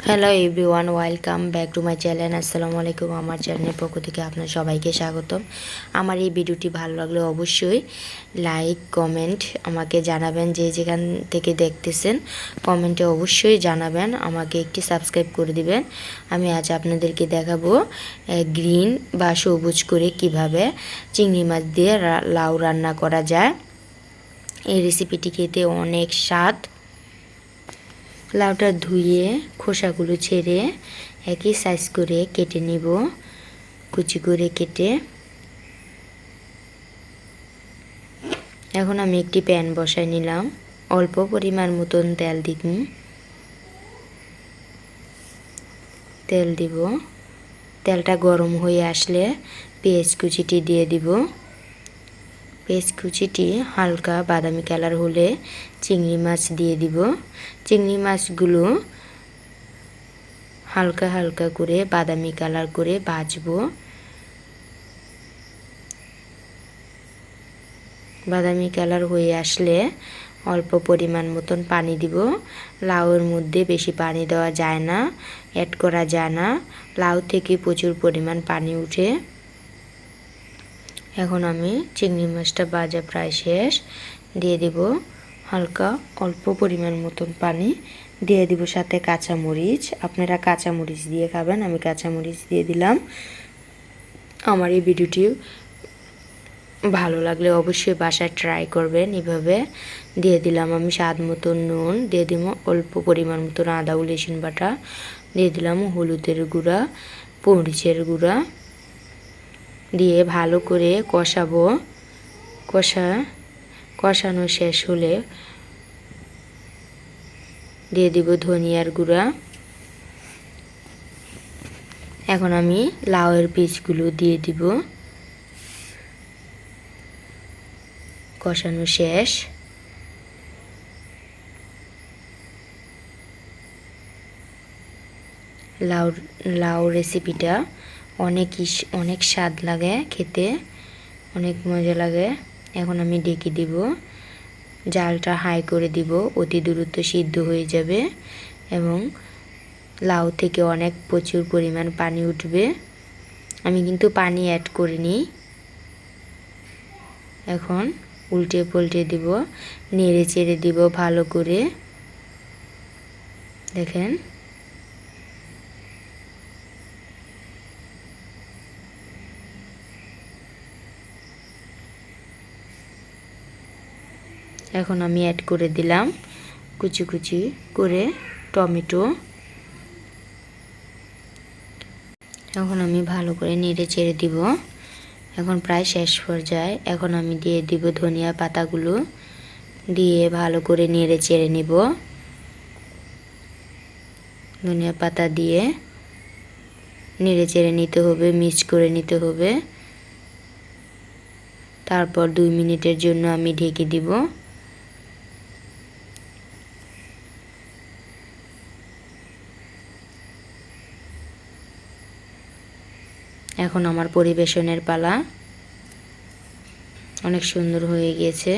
Hello everyone, welcome back to my channel. আসসালামু আলাইকুম। আমার চ্যানেলের পক্ষ থেকে আপনার সবাইকে স্বাগতম। আমার এই ভিডিওটি ভালো লাগলে অবশ্যই লাইক কমেন্ট আমাকে জানাবেন। যে যেখান থেকে দেখতেছেন কমেন্টে অবশ্যই জানাবেন, আমাকে একটি সাবস্ক্রাইব করে দিবেন। আমি আজ আপনাদেরকে দেখাবো গ্রিন বা সবুজ করে কিভাবে চিংড়ি মাছ দিয়ে লাউ রান্না করা যায়। এই রেসিপিটি খেতে অনেক স্বাদ। লাউটা ধুয়ে খোসাগুলো ছেড়ে একই সাইজ করে কেটে নিব, কুচি করে কেটে। এখন আমি একটি প্যান বসাই নিলাম, অল্প পরিমাণ মতন তেল দিব। তেলটা গরম হয়ে আসলে পেঁয়াজ কুচিটি দিয়ে দিব। পেঁয়াজ কুচিটি হালকা বাদামি কালার হলে চিংড়ি মাছ দিয়ে দিব। চিংড়ি মাছগুলো হালকা হালকা করে বাদামি কালার করে ভাজবো। বাদামি কালার হয়ে আসলে অল্প পরিমাণ মতন পানি দিব। লাউয়ের মধ্যে বেশি পানি দেওয়া যায় না, অ্যাড করা যায় না। লাউ থেকে প্রচুর পরিমাণ পানি উঠে। এখন আমি চিংড়ি মাছটা ভাজা প্রায় শেষ, দিয়ে দেব হালকা অল্প পরিমাণ মতন পানি, দিয়ে দিব সাথে কাঁচামরিচ। আপনারা কাঁচামরিচ দিয়ে খাবেন, আমি কাঁচামরিচ দিয়ে দিলাম। আমার এই ভিডিওটি ভালো লাগলে অবশ্যই বাসায় ট্রাই করবেন। এভাবে দিয়ে দিলাম আমি স্বাদ মতন নুন, দিয়ে দিব অল্প পরিমাণ মতন আদা ও রসুন বাটা, দিয়ে দিলাম হলুদের গুঁড়া, মরিচের গুঁড়া দিয়ে ভালো করে কষাবো। কষানো শেষ হলে দিয়ে দিব ধনিয়ার গুঁড়া। এখন আমি লাউয়ের পিসগুলো দিয়ে দিব। কষানো শেষ। লাউ রেসিপিটা অনেক স্বাদ লাগে খেতে, অনেক মজা লাগে। এখন আমি ঢেকে দিব, জালটা হাই করে দিব, অতি দ্রুত সিদ্ধ হয়ে যাবে এবং লাউ থেকে প্রচুর পরিমাণ পানি উঠবে। আমি কিন্তু পানি অ্যাড করিনি। এখন উল্টে পাল্টে দিব, নেড়ে চেড়ে দিব ভালো করে। দেখেন এখন আমি অ্যাড করে দিলাম কুচি কুচি করে টমেটো। এখন আমি ভালো করে নেড়ে চেড়ে দিব। এখন প্রায় শেষ পর্যায়ে। এখন আমি দিয়ে দিব ধনিয়া পাতাগুলো, দিয়ে ভালো করে নেড়ে চেড়ে নিব। ধনিয়া পাতা দিয়ে নেড়ে চেড়ে নিতে হবে, মিক্স করে নিতে হবে। তারপর 2 মিনিটের জন্য আমি ঢেকে দিব। এখন আমার পরিবেশনের পালা। অনেক সুন্দর হয়ে গিয়েছে।